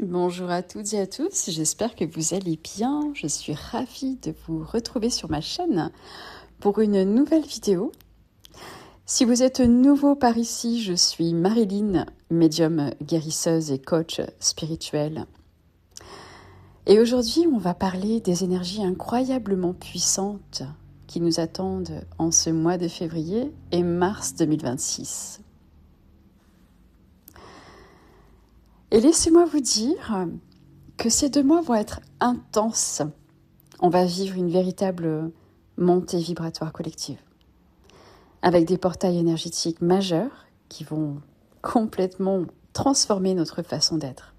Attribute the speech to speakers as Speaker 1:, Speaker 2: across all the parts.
Speaker 1: Bonjour à toutes et à tous, j'espère que vous allez bien. Je suis ravie de vous retrouver sur ma chaîne pour une nouvelle vidéo. Si vous êtes nouveau par ici, je suis Marilyn, médium guérisseuse et coach spirituel. Et aujourd'hui, on va parler des énergies incroyablement puissantes qui nous attendent en ce mois de février et mars 2026. Et laissez-moi vous dire que ces 2 mois vont être intenses. On va vivre une véritable montée vibratoire collective, avec des portails énergétiques majeurs qui vont complètement transformer notre façon d'être.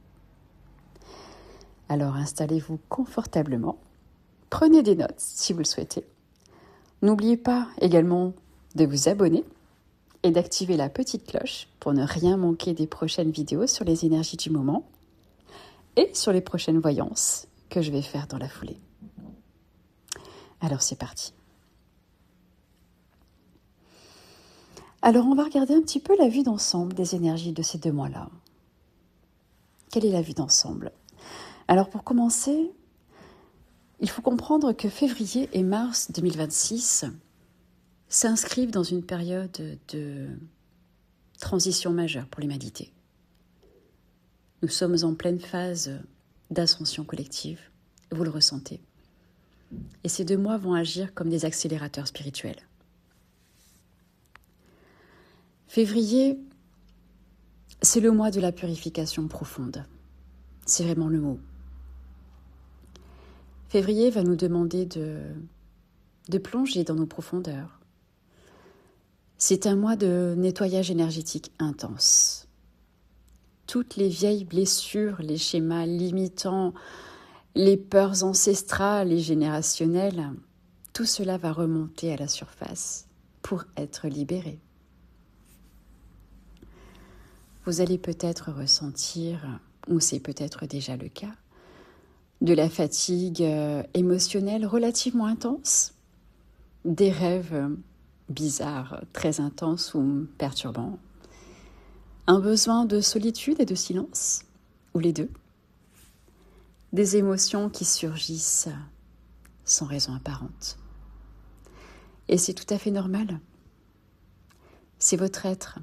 Speaker 1: Alors installez-vous confortablement, prenez des notes si vous le souhaitez. N'oubliez pas également de vous abonner et d'activer la petite cloche pour ne rien manquer des prochaines vidéos sur les énergies du moment et sur les prochaines voyances que je vais faire dans la foulée. Alors c'est parti. Alors on va regarder un petit peu la vue d'ensemble des énergies de ces 2 mois-là. Quelle est la vue d'ensemble ? Alors pour commencer, il faut comprendre que février et mars 2026 s'inscrivent dans une période de transition majeure pour l'humanité. Nous sommes en pleine phase d'ascension collective, vous le ressentez. Et ces 2 mois vont agir comme des accélérateurs spirituels. Février, c'est le mois de la purification profonde. C'est vraiment le mot. Février va nous demander de plonger dans nos profondeurs. C'est un mois de nettoyage énergétique intense. Toutes les vieilles blessures, les schémas limitants, les peurs ancestrales et générationnelles, tout cela va remonter à la surface pour être libéré. Vous allez peut-être ressentir, ou c'est peut-être déjà le cas, de la fatigue émotionnelle relativement intense, des rêves bizarres, très intenses ou perturbants, un besoin de solitude et de silence, ou les deux, des émotions qui surgissent sans raison apparente. Et c'est tout à fait normal. C'est votre être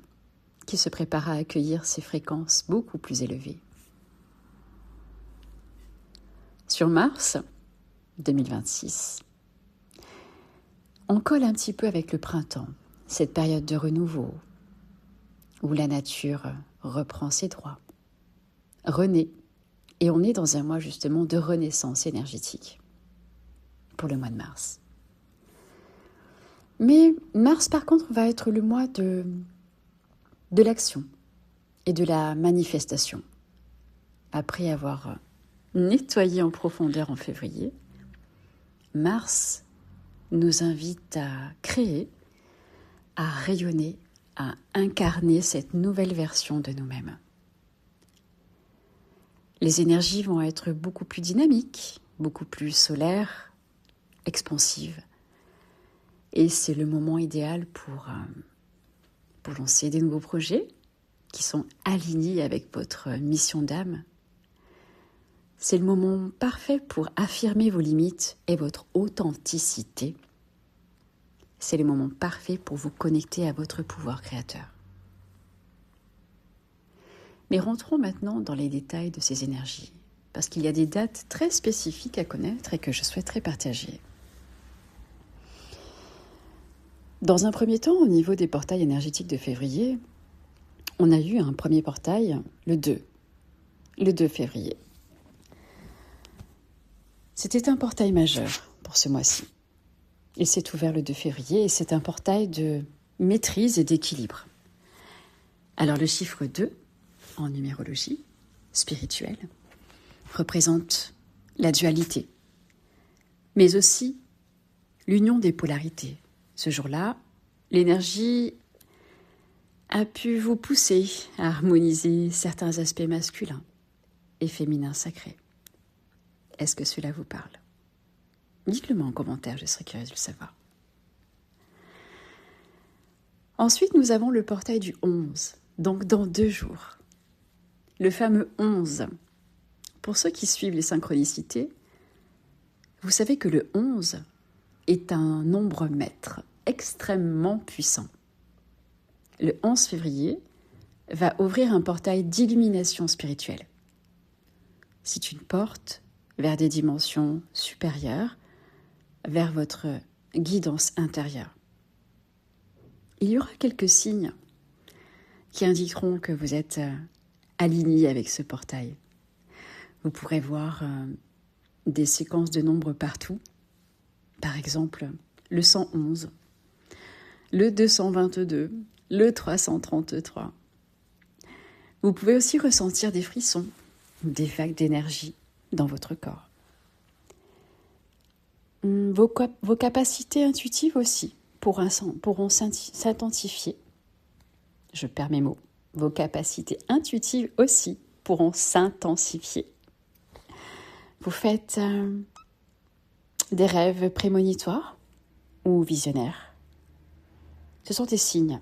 Speaker 1: qui se prépare à accueillir ces fréquences beaucoup plus élevées. Sur Mars 2026, on colle un petit peu avec le printemps, cette période de renouveau, où la nature reprend ses droits, renaît, et on est dans un mois justement de renaissance énergétique pour le mois de mars. Mais mars par contre va être le mois de l'action et de la manifestation. Après avoir nettoyé en profondeur en février, mars nous invite à créer, à rayonner, à incarner cette nouvelle version de nous-mêmes. Les énergies vont être beaucoup plus dynamiques, beaucoup plus solaires, expansives. Et c'est le moment idéal pour lancer des nouveaux projets qui sont alignés avec votre mission d'âme. C'est le moment parfait pour affirmer vos limites et votre authenticité. C'est le moment parfait pour vous connecter à votre pouvoir créateur. Mais rentrons maintenant dans les détails de ces énergies, parce qu'il y a des dates très spécifiques à connaître et que je souhaiterais partager. Dans un premier temps, au niveau des portails énergétiques de février, on a eu un premier portail, le 2 février. C'était un portail majeur pour ce mois-ci. Il s'est ouvert le 2 février et c'est un portail de maîtrise et d'équilibre. Alors le chiffre 2, en numérologie spirituelle, représente la dualité, mais aussi l'union des polarités. Ce jour-là, l'énergie a pu vous pousser à harmoniser certains aspects masculins et féminins sacrés. Est-ce que cela vous parle ? Dites-le moi en commentaire, je serais curieuse de le savoir. Ensuite, nous avons le portail du 11, donc dans 2 jours. Le fameux 11. Pour ceux qui suivent les synchronicités, vous savez que le 11 est un nombre maître extrêmement puissant. Le 11 février va ouvrir un portail d'illumination spirituelle. C'est une porte vers des dimensions supérieures, vers votre guidance intérieure. Il y aura quelques signes qui indiqueront que vous êtes aligné avec ce portail. Vous pourrez voir des séquences de nombres partout. Par exemple, le 111, le 222, le 333. Vous pouvez aussi ressentir des frissons, des vagues d'énergie dans votre corps. Vos capacités intuitives aussi pourront s'intensifier. Je perds mes mots. Vos capacités intuitives aussi pourront s'intensifier. Vous faites des rêves prémonitoires ou visionnaires. Ce sont des signes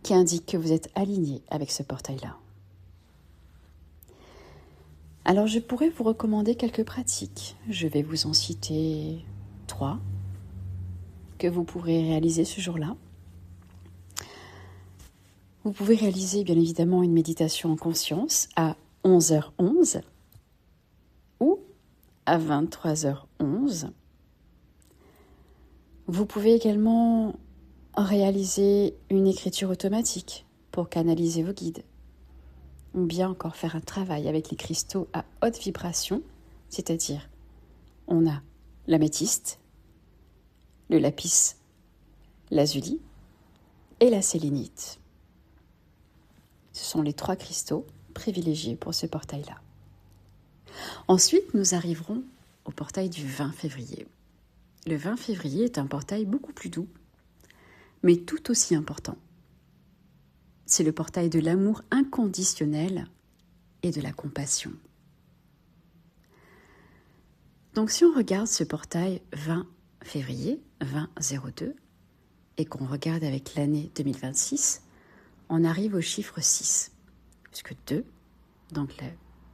Speaker 1: qui indiquent que vous êtes aligné avec ce portail-là. Alors je pourrais vous recommander quelques pratiques. Je vais vous en citer 3 que vous pourrez réaliser ce jour-là. Vous pouvez réaliser bien évidemment une méditation en conscience à 11h11 ou à 23h11. Vous pouvez également réaliser une écriture automatique pour canaliser vos guides, ou bien encore faire un travail avec les cristaux à haute vibration, c'est-à-dire on a l'améthyste, le lapis lazuli et la sélénite. Ce sont les 3 cristaux privilégiés pour ce portail-là. Ensuite, nous arriverons au portail du 20 février. Le 20 février est un portail beaucoup plus doux, mais tout aussi important. C'est le portail de l'amour inconditionnel et de la compassion. Donc si on regarde ce portail 20 février 2002 et qu'on regarde avec l'année 2026, on arrive au chiffre 6, puisque 2, donc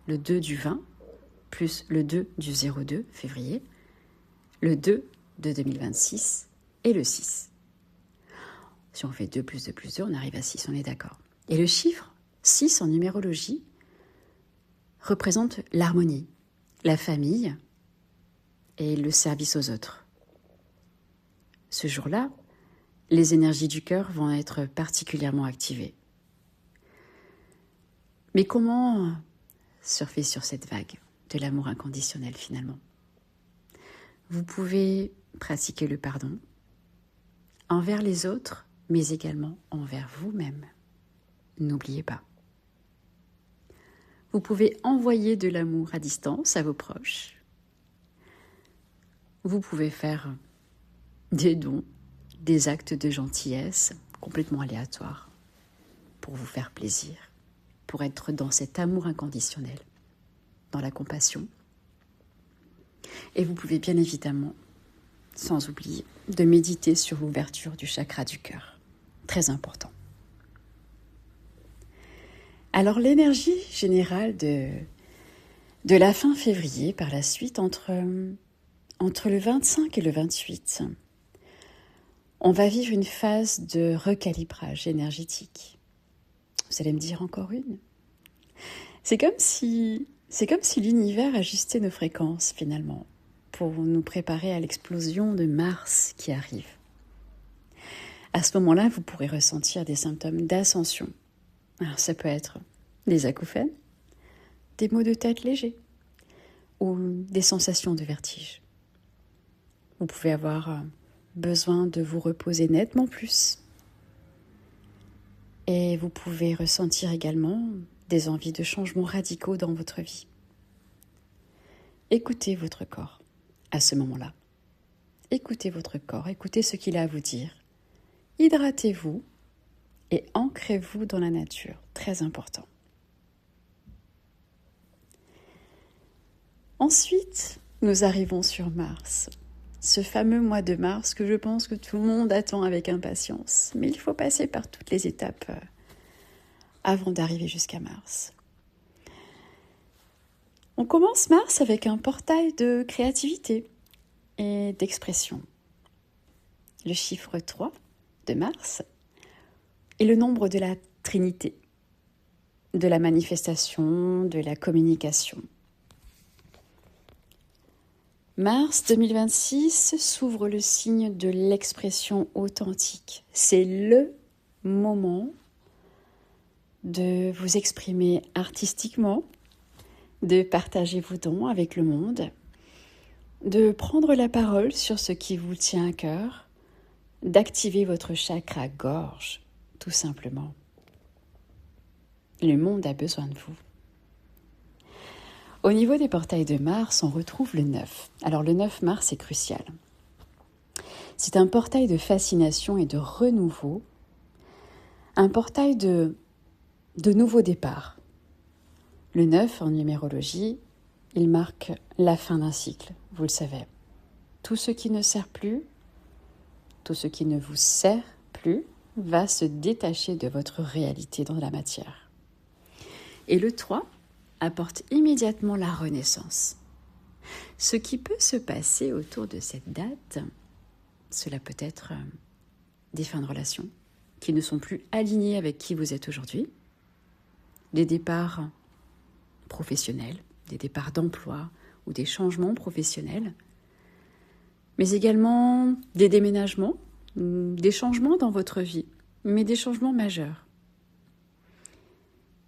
Speaker 1: le 2 du 20, plus le 2 du 02 février, le 2 de 2026 et le 6. Si on fait 2 plus 2 plus 2, on arrive à 6, on est d'accord. Et le chiffre 6 en numérologie représente l'harmonie, la famille et le service aux autres. Ce jour-là, les énergies du cœur vont être particulièrement activées. Mais comment surfer sur cette vague de l'amour inconditionnel finalement? Vous pouvez pratiquer le pardon envers les autres, mais également envers vous-même. N'oubliez pas. Vous pouvez envoyer de l'amour à distance à vos proches. Vous pouvez faire des dons, des actes de gentillesse complètement aléatoires pour vous faire plaisir, pour être dans cet amour inconditionnel, dans la compassion. Et vous pouvez bien évidemment, sans oublier, de méditer sur l'ouverture du chakra du cœur. Très important. Alors l'énergie générale de la fin février, par la suite, entre le 25 et le 28, on va vivre une phase de recalibrage énergétique. Vous allez me dire encore une? C'est comme si l'univers ajustait nos fréquences finalement pour nous préparer à l'explosion de Mars qui arrive. À ce moment-là, vous pourrez ressentir des symptômes d'ascension. Alors ça peut être des acouphènes, des maux de tête légers ou des sensations de vertige. Vous pouvez avoir besoin de vous reposer nettement plus. Et vous pouvez ressentir également des envies de changements radicaux dans votre vie. Écoutez votre corps à ce moment-là. Écoutez votre corps, écoutez ce qu'il a à vous dire. Hydratez-vous et ancrez-vous dans la nature, très important. Ensuite, nous arrivons sur Mars, ce fameux mois de mars que je pense que tout le monde attend avec impatience. Mais il faut passer par toutes les étapes avant d'arriver jusqu'à Mars. On commence Mars avec un portail de créativité et d'expression. Le chiffre 3 de Mars est le nombre de la Trinité, de la manifestation, de la communication. Mars 2026 s'ouvre le signe de l'expression authentique. C'est le moment de vous exprimer artistiquement, de partager vos dons avec le monde, de prendre la parole sur ce qui vous tient à cœur, d'activer votre chakra gorge, tout simplement. Le monde a besoin de vous. Au niveau des portails de Mars, on retrouve le 9. Alors le 9 Mars est crucial. C'est un portail de fascination et de renouveau, un portail de nouveau départ. Le 9 en numérologie, il marque la fin d'un cycle, vous le savez. Tout ce qui ne sert plus, tout ce qui ne vous sert plus, va se détacher de votre réalité dans la matière. Et le 3 apporte immédiatement la renaissance. Ce qui peut se passer autour de cette date, cela peut être des fins de relations qui ne sont plus alignées avec qui vous êtes aujourd'hui, des départs professionnels, des départs d'emploi ou des changements professionnels, mais également des déménagements, des changements dans votre vie, mais des changements majeurs.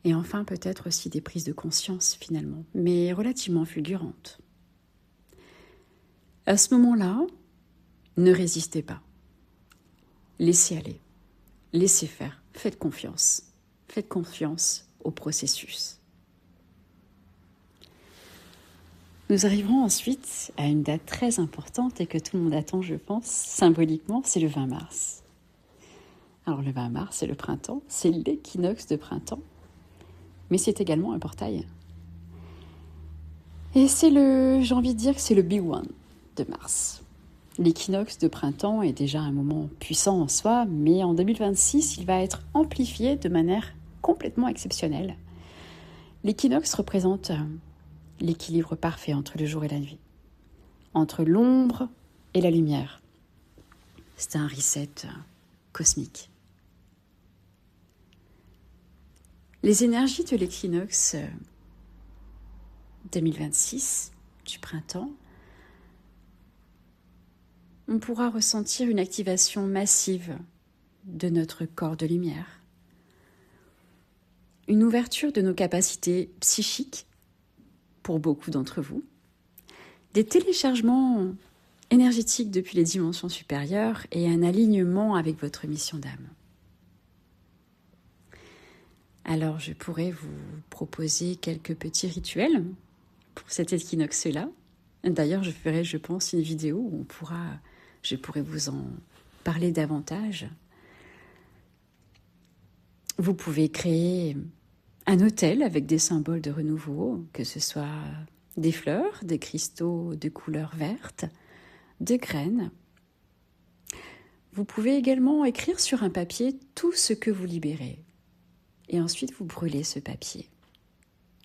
Speaker 1: Et enfin, peut-être aussi des prises de conscience, finalement, mais relativement fulgurantes. À ce moment-là, ne résistez pas. Laissez aller, laissez faire, faites confiance au processus. Nous arriverons ensuite à une date très importante et que tout le monde attend, je pense, symboliquement, c'est le 20 mars. Alors le 20 mars, c'est le printemps, c'est l'équinoxe de printemps. Mais c'est également un portail. Et j'ai envie de dire que c'est le big one de Mars. L'équinoxe de printemps est déjà un moment puissant en soi, mais en 2026, il va être amplifié de manière complètement exceptionnelle. L'équinoxe représente l'équilibre parfait entre le jour et la nuit, entre l'ombre et la lumière. C'est un reset cosmique. Les énergies de l'équinoxe 2026 du printemps, on pourra ressentir une activation massive de notre corps de lumière, une ouverture de nos capacités psychiques pour beaucoup d'entre vous, des téléchargements énergétiques depuis les dimensions supérieures et un alignement avec votre mission d'âme. Alors, je pourrais vous proposer quelques petits rituels pour cet équinoxe-là. D'ailleurs, je ferai, je pense, une vidéo où je pourrais vous en parler davantage. Vous pouvez créer un hôtel avec des symboles de renouveau, que ce soit des fleurs, des cristaux de couleur verte, des graines. Vous pouvez également écrire sur un papier tout ce que vous libérez. Et ensuite, vous brûlez ce papier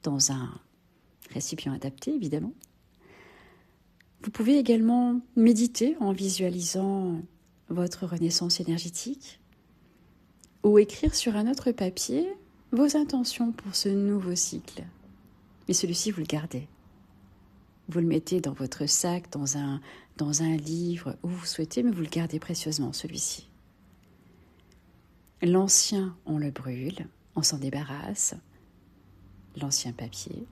Speaker 1: dans un récipient adapté, évidemment. Vous pouvez également méditer en visualisant votre renaissance énergétique ou écrire sur un autre papier vos intentions pour ce nouveau cycle. Mais celui-ci, vous le gardez. Vous le mettez dans votre sac, dans un livre où vous souhaitez, mais vous le gardez précieusement, celui-ci. L'ancien, on le brûle. On s'en débarrasse, l'ancien papier,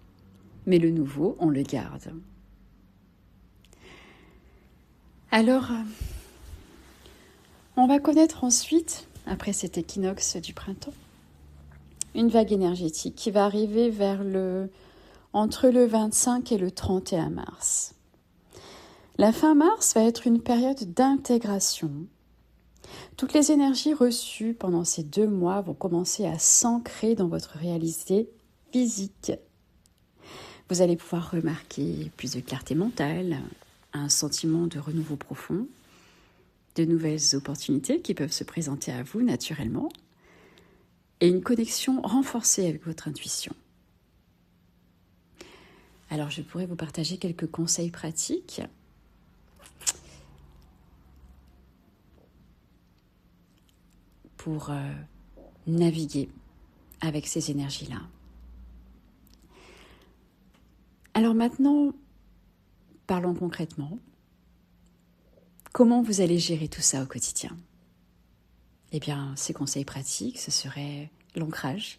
Speaker 1: mais le nouveau, on le garde. Alors, on va connaître ensuite, après cet équinoxe du printemps, une vague énergétique qui va arriver entre le 25 et le 31 mars. La fin mars va être une période d'intégration. Toutes les énergies reçues pendant ces 2 mois vont commencer à s'ancrer dans votre réalité physique. Vous allez pouvoir remarquer plus de clarté mentale, un sentiment de renouveau profond, de nouvelles opportunités qui peuvent se présenter à vous naturellement et une connexion renforcée avec votre intuition. Alors, je pourrais vous partager quelques conseils pratiques pour naviguer avec ces énergies-là. Alors maintenant, parlons concrètement. Comment vous allez gérer tout ça au quotidien? Eh bien, ces conseils pratiques, ce serait l'ancrage.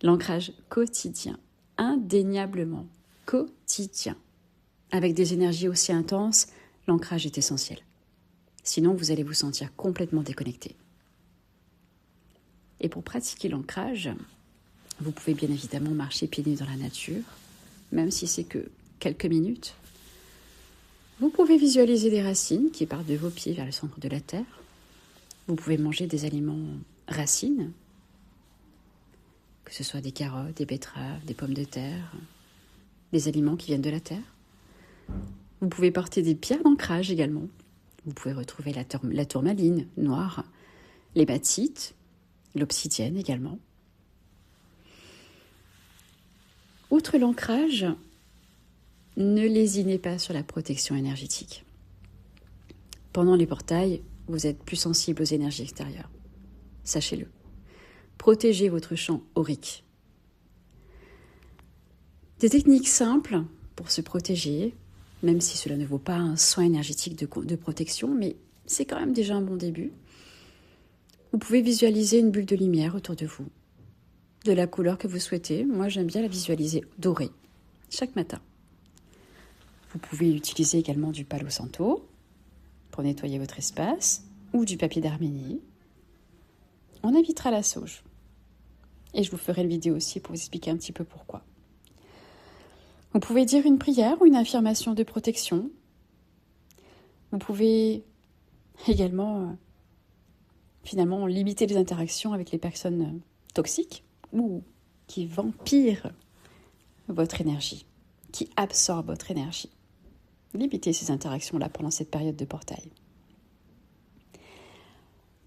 Speaker 1: L'ancrage quotidien, indéniablement quotidien. Avec des énergies aussi intenses, l'ancrage est essentiel. Sinon, vous allez vous sentir complètement déconnecté. Et pour pratiquer l'ancrage, vous pouvez bien évidemment marcher pieds nus dans la nature, même si c'est que quelques minutes. Vous pouvez visualiser des racines qui partent de vos pieds vers le centre de la terre. Vous pouvez manger des aliments racines, que ce soit des carottes, des betteraves, des pommes de terre, des aliments qui viennent de la terre. Vous pouvez porter des pierres d'ancrage également. Vous pouvez retrouver la tourmaline noire, l'hématite, l'obsidienne également. Outre l'ancrage, ne lésinez pas sur la protection énergétique. Pendant les portails, vous êtes plus sensible aux énergies extérieures. Sachez-le. Protégez votre champ aurique. Des techniques simples pour se protéger, même si cela ne vaut pas un soin énergétique de protection, mais c'est quand même déjà un bon début. Vous pouvez visualiser une bulle de lumière autour de vous, de la couleur que vous souhaitez. Moi, j'aime bien la visualiser dorée, chaque matin. Vous pouvez utiliser également du Palo Santo pour nettoyer votre espace, ou du papier d'Arménie. On évitera la sauge. Et je vous ferai une vidéo aussi pour vous expliquer un petit peu pourquoi. Vous pouvez dire une prière ou une affirmation de protection. Vous pouvez également, finalement, limiter les interactions avec les personnes toxiques ou qui vampirent votre énergie, qui absorbent votre énergie. Limitez ces interactions-là pendant cette période de portail.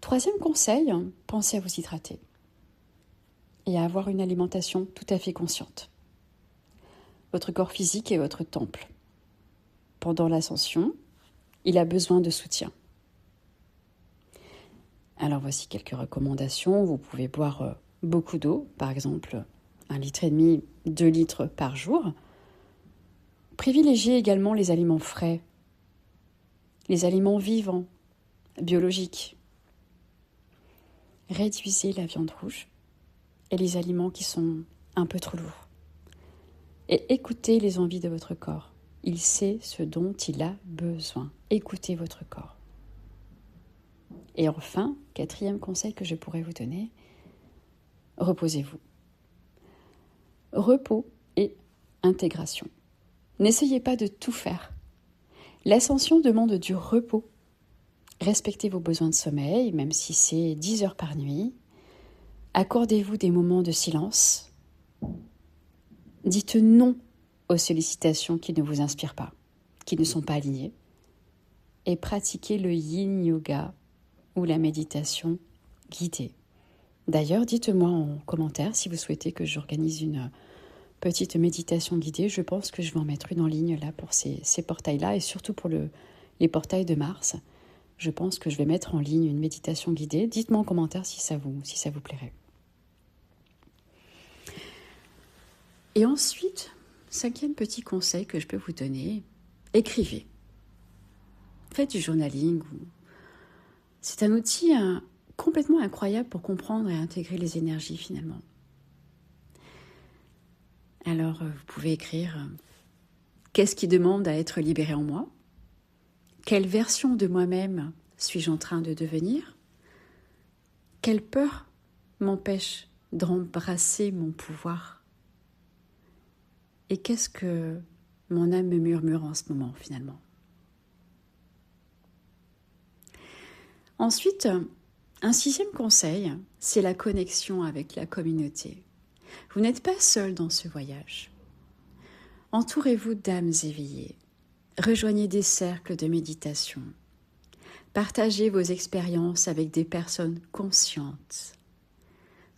Speaker 1: Troisième conseil, pensez à vous hydrater et à avoir une alimentation tout à fait consciente. Votre corps physique est votre temple. Pendant l'ascension, il a besoin de soutien. Alors voici quelques recommandations. Vous pouvez boire beaucoup d'eau, par exemple 1,5 litre, 2 litres par jour. Privilégiez également les aliments frais, les aliments vivants, biologiques. Réduisez la viande rouge et les aliments qui sont un peu trop lourds. Et écoutez les envies de votre corps. Il sait ce dont il a besoin. Écoutez votre corps. Et enfin, 4e conseil que je pourrais vous donner, reposez-vous. Repos et intégration. N'essayez pas de tout faire. L'ascension demande du repos. Respectez vos besoins de sommeil, même si c'est 10 heures par nuit. Accordez-vous des moments de silence. Dites non aux sollicitations qui ne vous inspirent pas, qui ne sont pas alignées. Et pratiquez le yin yoga ou la méditation guidée. D'ailleurs, dites-moi en commentaire si vous souhaitez que j'organise une petite méditation guidée. Je pense que je vais en mettre une en ligne là pour ces portails-là et surtout pour les portails de Mars. Je pense que je vais mettre en ligne une méditation guidée. Dites-moi en commentaire si ça vous plairait. Et ensuite, 5e petit conseil que je peux vous donner, écrivez. Faites du journaling. C'est un outil complètement incroyable pour comprendre et intégrer les énergies finalement. Alors, vous pouvez écrire qu'est-ce qui demande à être libéré en moi? Quelle version de moi-même suis-je en train de devenir? Quelle peur m'empêche d'embrasser mon pouvoir? Et qu'est-ce que mon âme me murmure en ce moment finalement? Ensuite, un 6e conseil, c'est la connexion avec la communauté. Vous n'êtes pas seul dans ce voyage. Entourez-vous d'âmes éveillées. Rejoignez des cercles de méditation. Partagez vos expériences avec des personnes conscientes.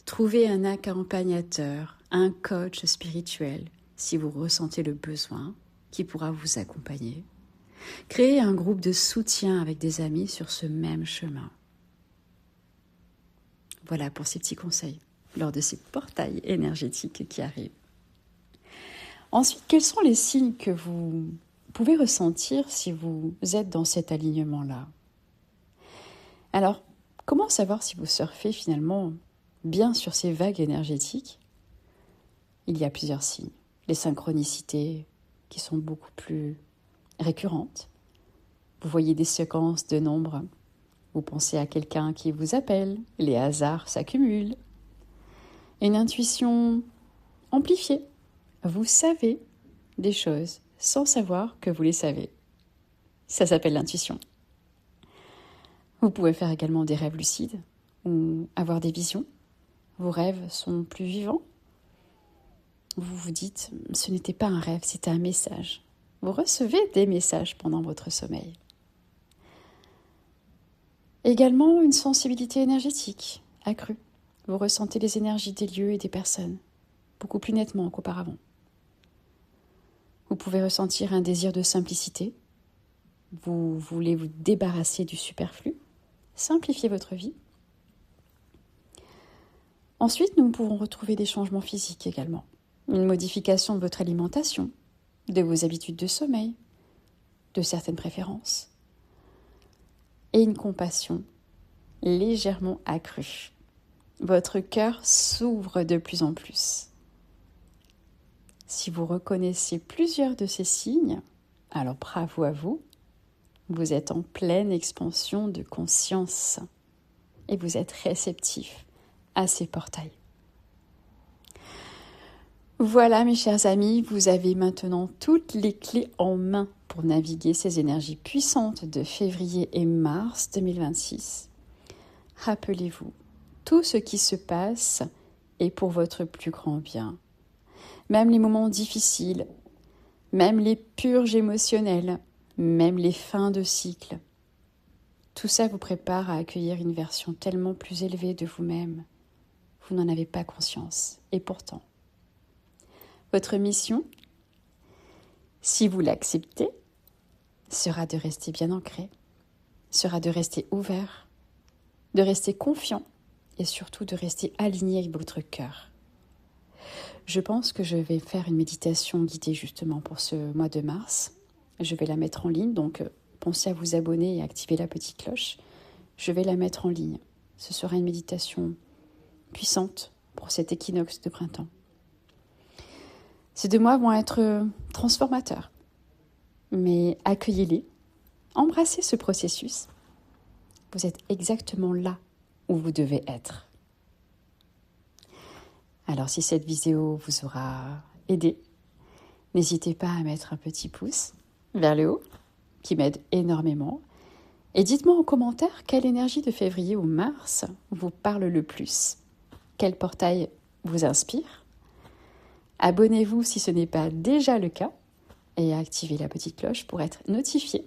Speaker 1: Trouvez un accompagnateur, un coach spirituel si vous ressentez le besoin, qui pourra vous accompagner. Créez un groupe de soutien avec des amis sur ce même chemin. Voilà pour ces petits conseils lors de ces portails énergétiques qui arrivent. Ensuite, quels sont les signes que vous pouvez ressentir si vous êtes dans cet alignement-là? Alors, comment savoir si vous surfez finalement bien sur ces vagues énergétiques? Il y a plusieurs signes. Les synchronicités qui sont beaucoup plus récurrentes. Vous voyez des séquences de nombres. Vous pensez à quelqu'un qui vous appelle. Les hasards s'accumulent. Une intuition amplifiée. Vous savez des choses sans savoir que vous les savez. Ça s'appelle l'intuition. Vous pouvez faire également des rêves lucides ou avoir des visions. Vos rêves sont plus vivants. Vous vous dites, ce n'était pas un rêve, c'était un message. Vous recevez des messages pendant votre sommeil. Également une sensibilité énergétique accrue. Vous ressentez les énergies des lieux et des personnes beaucoup plus nettement qu'auparavant. Vous pouvez ressentir un désir de simplicité. Vous voulez vous débarrasser du superflu, simplifier votre vie. Ensuite, nous pouvons retrouver des changements physiques également. Une modification de votre alimentation, de vos habitudes de sommeil, de certaines préférences. Et une compassion légèrement accrue. Votre cœur s'ouvre de plus en plus. Si vous reconnaissez plusieurs de ces signes, alors bravo à vous. Vous êtes en pleine expansion de conscience et vous êtes réceptif à ces portails. Voilà mes chers amis, vous avez maintenant toutes les clés en main pour naviguer ces énergies puissantes de février et mars 2026. Rappelez-vous, tout ce qui se passe est pour votre plus grand bien. Même les moments difficiles, même les purges émotionnelles, même les fins de cycle. Tout ça vous prépare à accueillir une version tellement plus élevée de vous-même. Vous n'en avez pas conscience. Et pourtant, votre mission, si vous l'acceptez, sera de rester bien ancré, sera de rester ouvert, de rester confiant et surtout de rester aligné avec votre cœur. Je pense que je vais faire une méditation guidée justement pour ce mois de mars. Je vais la mettre en ligne, donc pensez à vous abonner et activer la petite cloche. Je vais la mettre en ligne. Ce sera une méditation puissante pour cet équinoxe de printemps. Ces 2 mois vont être transformateurs, mais accueillez-les, embrassez ce processus. Vous êtes exactement là où vous devez être. Alors si cette vidéo vous aura aidé, n'hésitez pas à mettre un petit pouce vers le haut, qui m'aide énormément. Et dites-moi en commentaire quelle énergie de février ou mars vous parle le plus. Quel portail vous inspire? Abonnez-vous si ce n'est pas déjà le cas et activez la petite cloche pour être notifié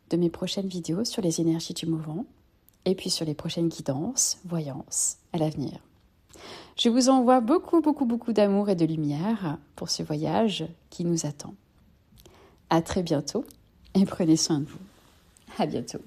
Speaker 1: de mes prochaines vidéos sur les énergies du mouvement et puis sur les prochaines guidances, voyances à l'avenir. Je vous envoie beaucoup d'amour et de lumière pour ce voyage qui nous attend. À très bientôt et prenez soin de vous. À bientôt.